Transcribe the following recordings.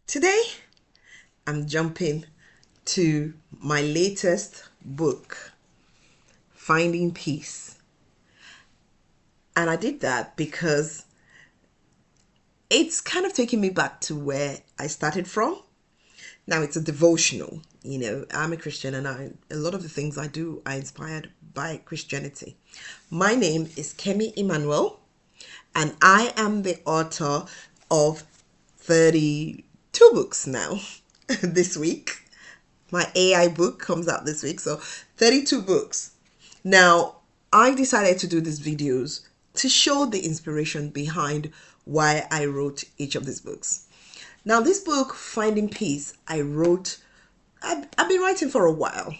Today, I'm jumping to my latest book, Finding Peace. And I did that because it's kind of taking me back to where I started from. Now, it's a devotional. I'm a Christian, and a lot of the things I do are inspired by Christianity. My name is Kemi Emanuel, and I am the author of 32 books now this week. My AI book comes out this week, so 32 books. Now, I decided to do these videos to show the inspiration behind why I wrote each of these books. Now, this book, Finding Peace, I've been writing for a while,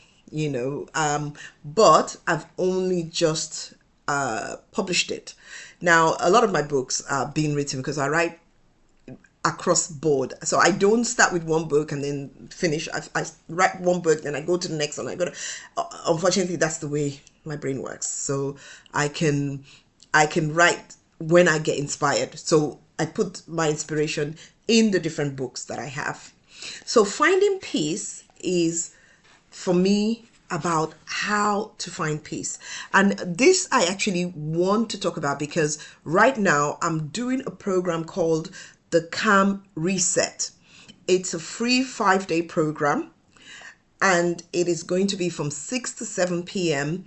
but I've only just published it. Now, a lot of my books are being written because I write across board. So I don't start with one book and then finish. I write one book, then I go to the next one. Unfortunately, that's the way my brain works. So I can write when I get inspired. So I put my inspiration in the different books that I have. So Finding Peace is, for me, about how to find peace. And this I actually want to talk about because right now I'm doing a program called the Calm Reset. It's a free 5-day program, and it is going to be from 6 to 7 p.m.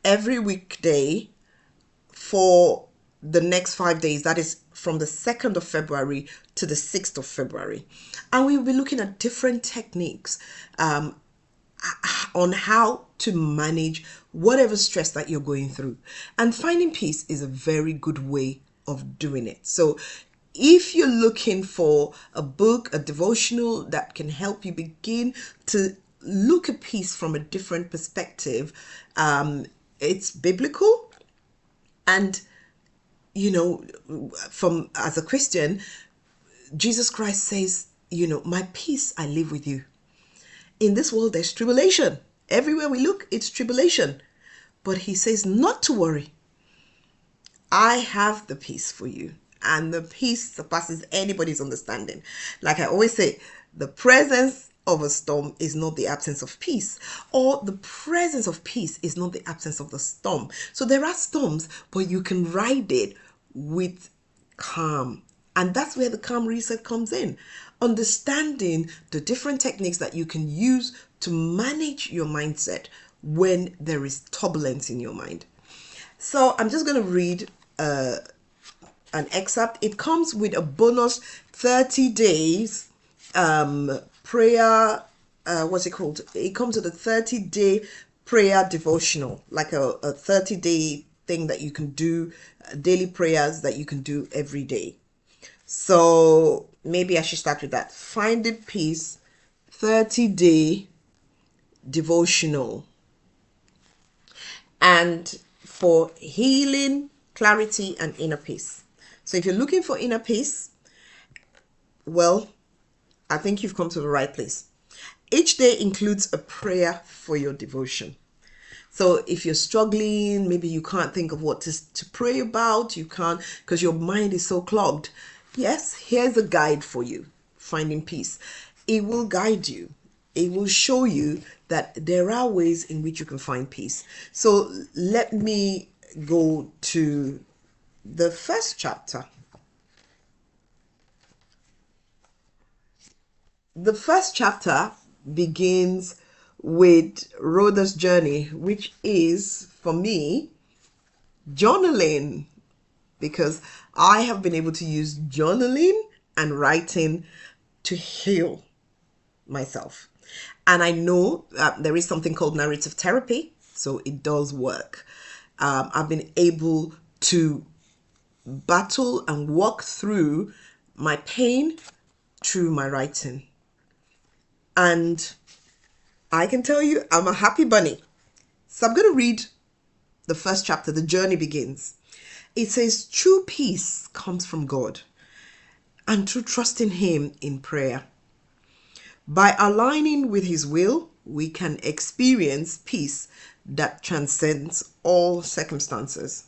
every weekday for the next 5 days. That is from the 2nd of February to the 6th of February. And we'll be looking at different techniques on how to manage whatever stress that you're going through. And finding peace is a very good way of doing it. So if you're looking for a book, a devotional that can help you begin to look at peace from a different perspective, it's biblical. And, as a Christian, Jesus Christ says, my peace I leave with you. In this world, there's tribulation. Everywhere we look, it's tribulation. But he says not to worry. I have the peace for you. And the peace surpasses anybody's understanding. Like I always say, the presence of a storm is not the absence of peace, or the presence of peace is not the absence of the storm. So there are storms, but you can ride it with calm. And that's where the Calm Reset comes in. Understanding the different techniques that you can use to manage your mindset when there is turbulence in your mind. So I'm just going to read an excerpt. It comes with a bonus 30 days prayer. What's it called? It comes with a 30-day prayer devotional, like a 30-day thing that you can do, daily prayers that you can do every day. So maybe I should start with that. Finding Peace 30-day devotional. And for healing, clarity, and inner peace. So if you're looking for inner peace, well, I think you've come to the right place. Each day includes a prayer for your devotion. So if you're struggling, maybe you can't think of what to pray about, you can't because your mind is so clogged. Yes, here's a guide for you, Finding Peace. It will guide you. It will show you that there are ways in which you can find peace. So let me go to the first chapter. The first chapter begins with Rhoda's journey, which is, for me, journaling, because I have been able to use journaling and writing to heal myself. And I know there is something called narrative therapy, so it does work. I've been able to battle and walk through my pain through my writing. And I can tell you, I'm a happy bunny. So I'm going to read the first chapter. The journey begins. It says, true peace comes from God and through trusting Him in prayer. By aligning with His will, we can experience peace that transcends all circumstances.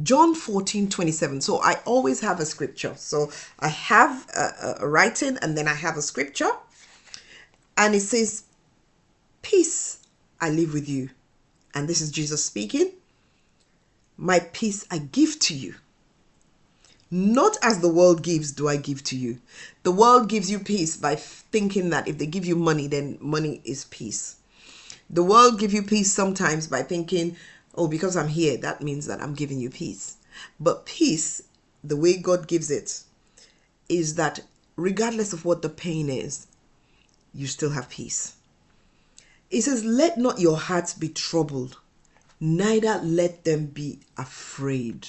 John 14:27. So I always have a scripture. So I have a writing and then I have a scripture. And it says, peace I live with you. And this is Jesus speaking. My peace I give to you. Not as the world gives do I give to you. The world gives you peace by thinking that if they give you money, then money is peace. The world gives you peace sometimes by thinking, oh, because I'm here, that means that I'm giving you peace. But peace, the way God gives it, is that regardless of what the pain is, you still have peace. It says, let not your hearts be troubled, neither let them be afraid.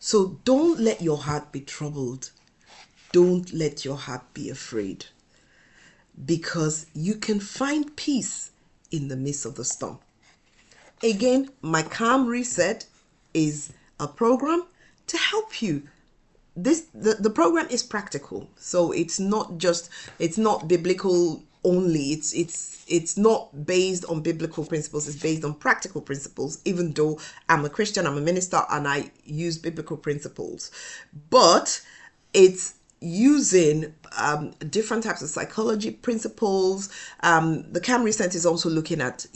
So don't let your heart be troubled. Don't let your heart be afraid. Because you can find peace in the midst of the storm. Again, my Calm Reset is a program to help you. The program is practical. So it's not biblical only. It's not based on biblical principles. It's based on practical principles, even though I'm a Christian, I'm a minister, and I use biblical principles. But it's using different types of psychology principles. The Calm Reset is also looking at,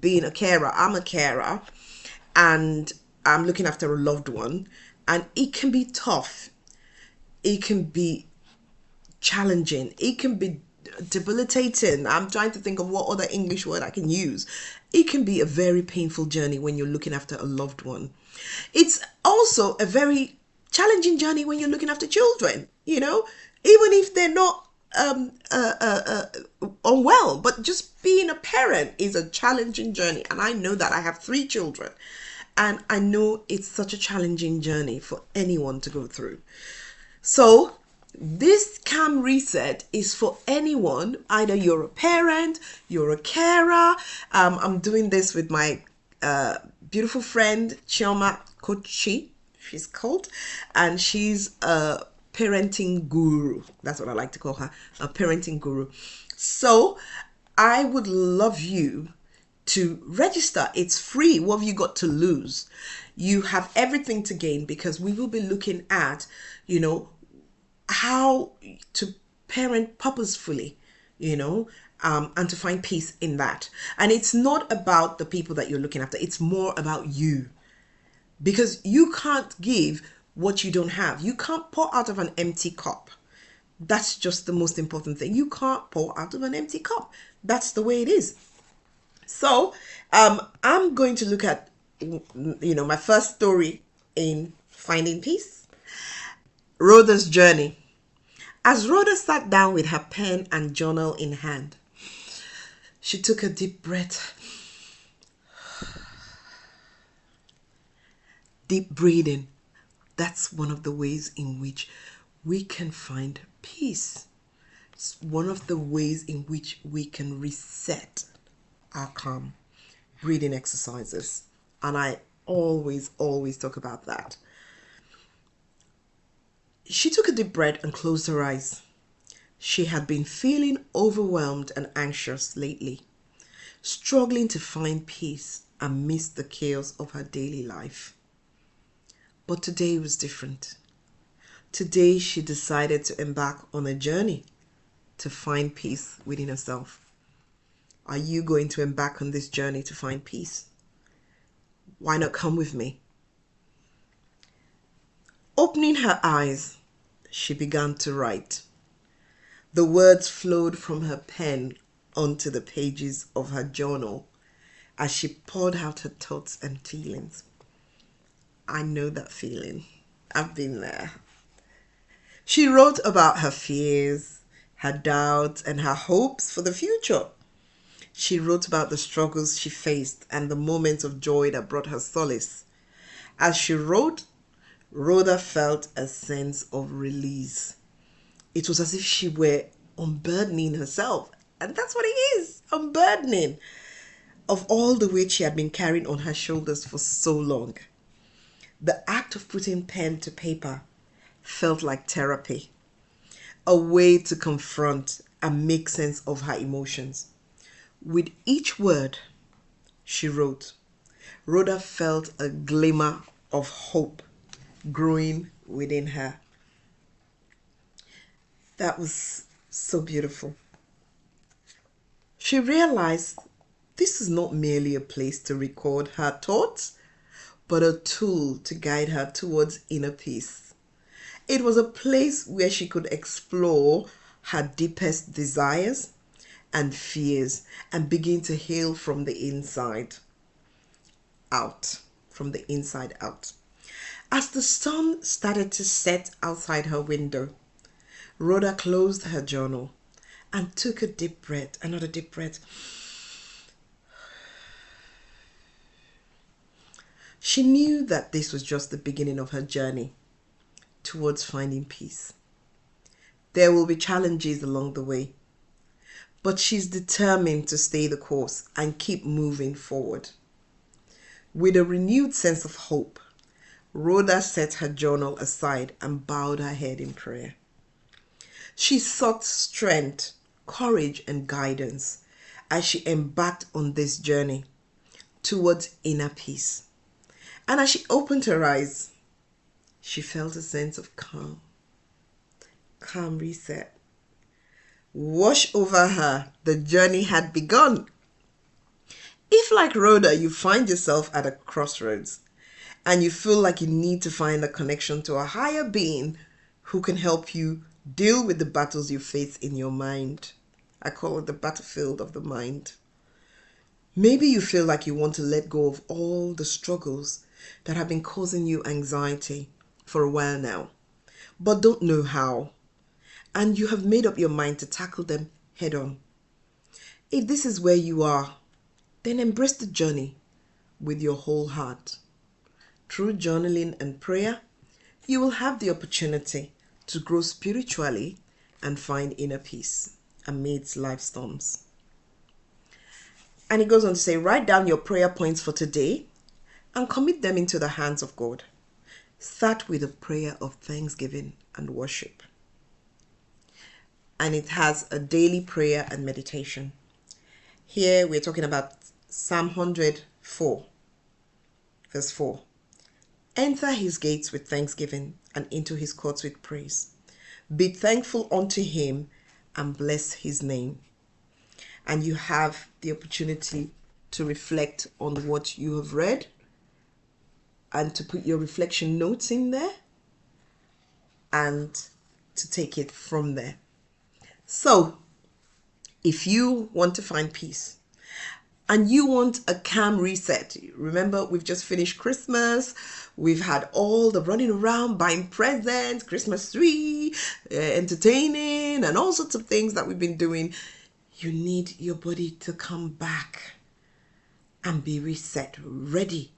being a carer. I'm a carer and I'm looking after a loved one, and it can be tough. It can be challenging. It can be debilitating. I'm trying to think of what other English word I can use. It can be a very painful journey when you're looking after a loved one. It's also a very challenging journey when you're looking after children, even if they're not unwell. But just being a parent is a challenging journey. And I know that I have 3 children. And I know it's such a challenging journey for anyone to go through. So this Calm Reset is for anyone. Either you're a parent, you're a carer. I'm doing this with my beautiful friend, Chioma Kochi, she's called. And she's a parenting guru. That's what I like to call her, a parenting guru. So I would love you to register. It's free. What have you got to lose? You have everything to gain, because we will be looking at, how to parent purposefully, and to find peace in that. And it's not about the people that you're looking after. It's more about you, because you can't give what you don't have. You can't pour out of an empty cup. That's just the most important thing. You can't pour out of an empty cup. That's the way it is. So I'm going to look at, my first story in finding peace. Rhoda's journey. As Rhoda sat down with her pen and journal in hand, she took a deep breath. Deep breathing. That's one of the ways in which we can find peace. It's one of the ways in which we can reset our calm breathing exercises. And I always talk about that. She took a deep breath and closed her eyes. She had been feeling overwhelmed and anxious lately, struggling to find peace amidst the chaos of her daily life. But today was different. Today she decided to embark on a journey to find peace within herself. Are you going to embark on this journey to find peace? Why not come with me? Opening her eyes, she began to write. The words flowed from her pen onto the pages of her journal as she poured out her thoughts and feelings. I know that feeling. I've been there. She wrote about her fears, her doubts, and her hopes for the future. She wrote about the struggles she faced and the moments of joy that brought her solace. As she wrote, Rhoda felt a sense of release. It was as if she were unburdening herself. And that's what it is, unburdening of all the weight she had been carrying on her shoulders for so long. The act of putting pen to paper felt like therapy, a way to confront and make sense of her emotions. With each word she wrote, Rhoda felt a glimmer of hope growing within her. That was so beautiful. She realized this is not merely a place to record her thoughts, but a tool to guide her towards inner peace. It was a place where she could explore her deepest desires and fears and begin to heal from the inside out. From the inside out. As the sun started to set outside her window, Rhoda closed her journal and took a deep breath, another deep breath. She knew that this was just the beginning of her journey towards finding peace. There will be challenges along the way, but she's determined to stay the course and keep moving forward. With a renewed sense of hope, Rhoda set her journal aside and bowed her head in prayer. She sought strength, courage, and guidance as she embarked on this journey towards inner peace. And as she opened her eyes, she felt a sense of calm reset wash over her. The journey had begun. If, like Rhoda, you find yourself at a crossroads and you feel like you need to find a connection to a higher being who can help you deal with the battles you face in your mind, I call it the battlefield of the mind. Maybe you feel like you want to let go of all the struggles that have been causing you anxiety for a while now, but don't know how. And you have made up your mind to tackle them head on. If this is where you are, then embrace the journey with your whole heart. Through journaling and prayer, you will have the opportunity to grow spiritually and find inner peace amidst life storms. And it goes on to say, write down your prayer points for today and commit them into the hands of God. Start with a prayer of thanksgiving and worship. And it has a daily prayer and meditation. Here we're talking about Psalm 104, verse 4. Enter his gates with thanksgiving and into his courts with praise. Be thankful unto him and bless his name. And you have the opportunity to reflect on what you have read and to put your reflection notes in there and to take it from there. So, if you want to find peace and you want a calm reset, remember we've just finished Christmas, we've had all the running around, buying presents, Christmas tree, entertaining, and all sorts of things that we've been doing. You need your body to come back and be reset, ready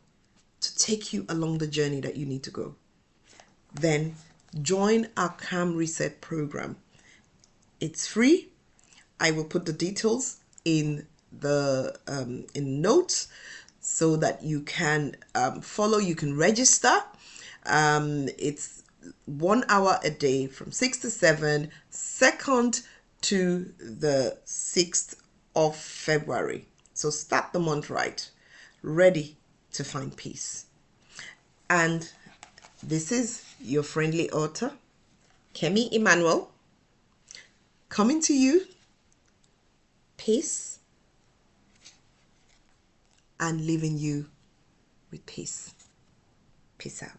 to take you along the journey that you need to go. Then join our Calm Reset program. It's free. I will put the details in the in notes so that you can follow. You can register. It's 1 hour a day from 6 to 7, 2nd to the 6th of February. So start the month right, ready to find peace. And this is your friendly author, Kemi Emanuel, coming to you, peace, and leaving you with peace. Peace out.